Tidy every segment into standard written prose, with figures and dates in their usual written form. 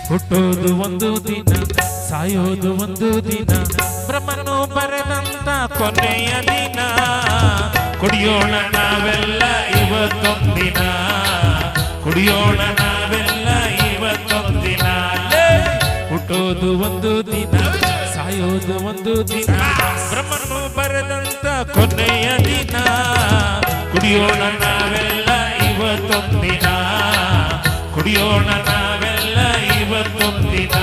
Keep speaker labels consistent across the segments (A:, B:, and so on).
A: ಹುಟ್ಟೋದು ಒಂದು ದಿನ, ಸಾಯೋದು ಒಂದು ದಿನ, ಬ್ರಹ್ಮನು ಬರೆದಂತ ಕೊನೆಯ ದಿನ. ಕುಡಿಯೋಣ ನಾವೆಲ್ಲ ಇವತ್ತೊಂದಿನ, ಕುಡಿಯೋಣ ನಾವೆಲ್ಲ ಇವತ್ತೊಂದಿನ. ಹುಟ್ಟೋದು ಒಂದು ದಿನ, ಸಾಯೋದು ಒಂದು ದಿನ, ಬ್ರಹ್ಮನು ಬರೆದಂತ ಕೊನೆಯ ದಿನ. ಕುಡಿಯೋಣ ನಾವೆಲ್ಲ ಇವತ್ತೊಂದಿನ, ಕುಡಿಯೋಣ ನಾವೆಲ್ಲ ಇವತ್ತೊಂದಿನ.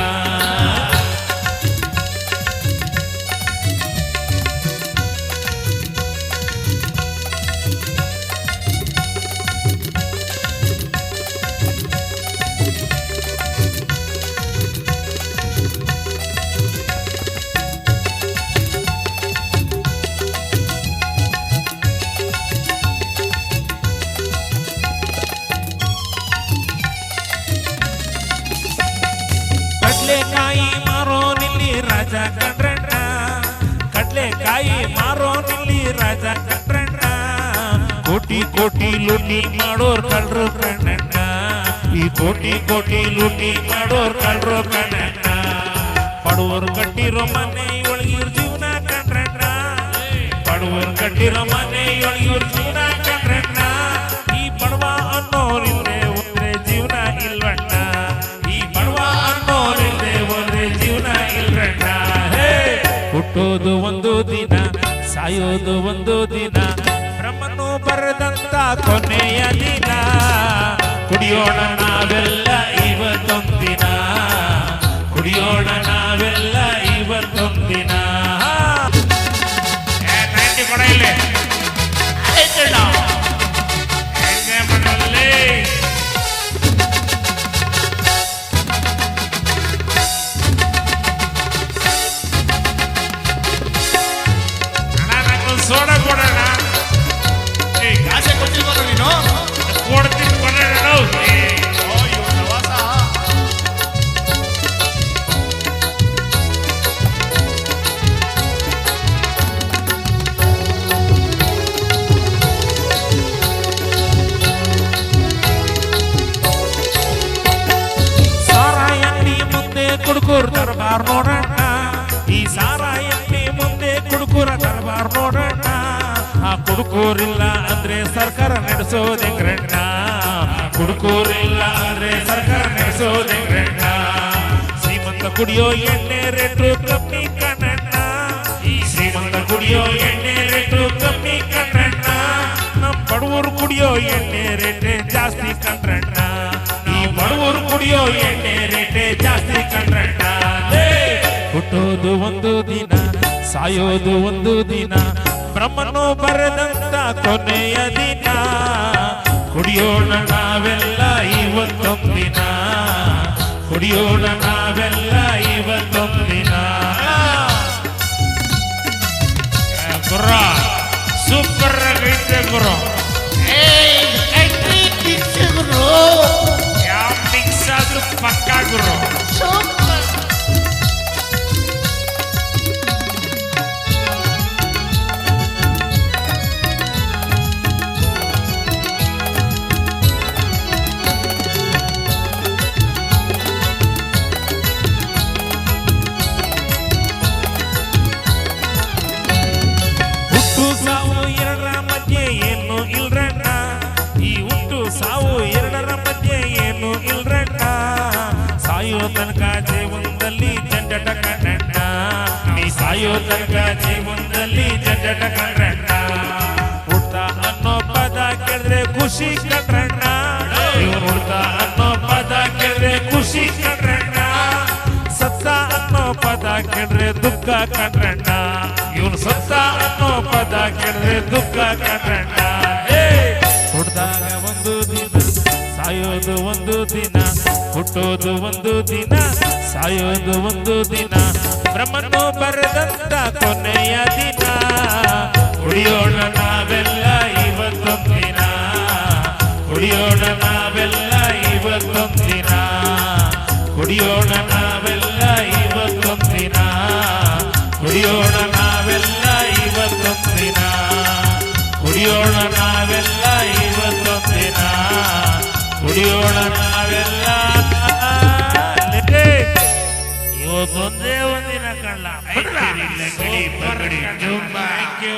A: ಕಡ್ಲೆಕಾಯಿ ಮಾರೋನಿಲ್ಲಿ ರಾಜ ಕಂಡ್ರಣ್ಣ, ಕಡ್ಲೆಕಾಯಿ ಮಾರೋನಿಲ್ಲಿ ರಾಜ ಕಂಡ್ರಣ್ಣ. ಕೋಟಿ ಕೋಟಿ ಲೂಟಿ ಮಾಡೋರ್ ಕಳ್ರು ಕಣ್ಣಣ್ಣ, ಈ ಕೋಟಿ ಕೋಟಿ ಲೂಟಿ ಮಾಡೋರ್ ಕಳ್ರು ಕಣ್ಣಣ್ಣ. ಬಡವರು ಕಟ್ಟಿರೋ ಮನೆಯೊಳಗಿರ್ ಜೀವನ ಕಂಡ್ರಣ್ಣ, ಬಡವರು ಕಟ್ಟಿರೋ ಮನೆಯೊಳಗಿರ್ ಜೀವನ ಕಂಡ್ರಣ್ಣ. ಈ ಬಡವ ಅನ್ನೋರಿಲ್ಲದೆ ಒಂದ್ರೆ ಜೀವನ ಇಲ್ವಣ್ಣ, ಈ ಬಡವ ಅನ್ನೋರಿಲ್ಲದೆ ಒಂದ್ರೆ ಜೀವನ ಇಲ್ವಣ್ಣ. ಹುಟ್ಟೋದು ಒಂದು ದಿನ, ಸಾಯೋದು ಒಂದು ದಿನ, ಬ್ರಹ್ಮನು ಬರೆದಂತ ಕೊನೆಯ ದಿನ. ಕುಡಿಯೋಣ ನಾವೆಲ್ಲ ಇವತ್ತೊಂದಿನ, ಕುಡಿಯೋಣ ನಾವೆಲ್ಲ ಇವತ್ತೊಂದಿನ. ಕೊಡ ಇಲ್ಲಿ ಸೋಡಾ ಕೊಡೋಣ.
B: ಕಾಸೆ ಕೊಟ್ಟಿಲ್ವ ನೀನು?
A: ಕೊಡ್ತೀನಿ ಕೊಡೋಣ. ಸಾರಾಯಣ್ಣಿ ಮುಂದೆ ಕುಡುಕೂರ್ ದರ್ಬಾರ್ ನೋಡಣ್ಣ, ಈ ಸಾರಾಯಣ್ಣಿ ಮುಂದೆ ಕುಡುಕೂರ ದರ್ಬಾರ್ ನೋಡಣ್ಣ. ಆ ಕುಡುಕೂರಿಲ್ಲ ಅಂದ್ರೆ ಸರ್ಕಾರ ನಡೆಸೋದೆಂಗ್ರಣ್ಣ, ಕುಡುಕೂರಿಲ್ಲ ಅಂದ್ರೆ ಸರ್ಕಾರ ನಡೆಸೋದೆಂಗ್ರಣ್ಣ. ಶ್ರೀಮಂತ ಕುಡಿಯೋ ಎಣ್ಣೆ ರೇಟು ಕಮ್ಮಿ ಕಣ್ಣಣ್ಣ, ಈ ಶ್ರೀಮಂತ ಕುಡಿಯೋ ಎಣ್ಣೆ ರೇಟು ಕಮ್ಮಿ ಕಣ್ಣಣ್ಣ. ನಮ್ ಬಡವರು ಕುಡಿಯೋ ಎಣ್ಣೆ ರೇಟೆ ಜಾಸ್ತಿ ಕಂಡ್ರಣ್ಣ, ಈ ಬಡವರು ಕುಡಿಯೋ ಎಣ್ಣೆ ರೇಟೆ ಜಾಸ್ತಿ ಕಂಡ್ರಣ್ಣ. ಹುಟ್ಟೋದು ಒಂದು ದಿನ, ಸಾಯೋದು ಒಂದು ದಿನ, ಬ್ರಹ್ಮನು ಬರೆದಂತ ಕೊನೆಯ ದಿನ. ಕುಡಿಯೋಣ ನಾವೆಲ್ಲ ಇವತ್ತೊಂದಿನ, ಕುಡಿಯೋಣ ನಾವೆಲ್ಲ ಇವತ್ತೊಂದಿನ. ಗುರ ಸೂಪರ್ ಆಗೈತೆ ಗುರು. ಯಾವ ಮಿಕ್ಸ್ ಆದ್ರೂ ಪಕ್ಕ ಗುರು. ಸಾವು ಎರಡರ ಮಧ್ಯೆ ಏನು ಇಲ್ರಣ್ಣ, ಈ ಹುಟ್ಟು ಸಾವು ಎರಡರ ಮಧ್ಯೆ ಏನು ಇಲ್ರಣ್ಣ. ಸಾಯೋ ತನಕ ಜೀವನದಲ್ಲಿ ಜಂಜಟ ಕಂಡಣ್ಣ, ಈ ಸಾಯೋ ತನಕ ಜೀವನದಲ್ಲಿ ಜಂಜಟ ಕಂಡಣ್ಣ. ಹುಟ್ಟ ಅನ್ನೋ ಪದ ಕೇಳಿದ್ರೆ ಖುಷಿ ಕಂಡ್ರಣ್ಣ, ಇವನು ಹುಡ್ತ ಅನ್ನೋ ಪದ ಕೇಳಿದ್ರೆ ಖುಷಿ ಕಂಡ್ರಣ್ಣ. ಸತ್ತ ಅನ್ನೋ ಪದ ಕೇಳಿದ್ರೆ ದುಃಖ ಕಂಡ್ರಣ್ಣ, ಇವನು ಸತ್ತ ಅನ್ನೋ ಪದ ಕೇಳಿದ್ರೆ ದುಃಖ ಕಂಡ್ರಣ್ಣ. ಹುಟ್ಟಿದಾಗ ಒಂದು ದಿನ, ಸಾಯೋದು ಒಂದು ದಿನ, ಹುಟ್ಟೋದು ಒಂದು ದಿನ, ಸಾಯೋದು ಒಂದು ದಿನ, ಬ್ರಹ್ಮನು ಬರೆದಂತ ಕೊನೆಯ ದಿನ. ಕುಡಿಯೋಣ ನಾವೆಲ್ಲ ಇವತ್ತೊಂದಿನ, ಕುಡಿಯೋಣ ನಾವೆಲ್ಲ ಇವತ್ತೊಂದಿನ, ಕುಡಿಯೋಣ ನಾವೆಲ್ಲ ಇವತ್ತೊಂದಿನ, ಕುಡಿಯೋಣ ನಾವೆಲ್ಲ ಇವತ್ತೊಂದಿನ, ಕುಡಿಯೋಣ ನಾವೆಲ್ಲ ಇವತ್ತೊಂದಿನ, ಕುಡಿಯೋಣ ನಾವೆಲ್ಲ. ಇವತ್ತೊಂದೇ ಒಂದಿನ ಕಳ್ಳ
B: ಐತಿರಿಲ್ಲ ಗಡಿ ಪಗಡಿ ಜುಮ್ಮ.
A: Thank you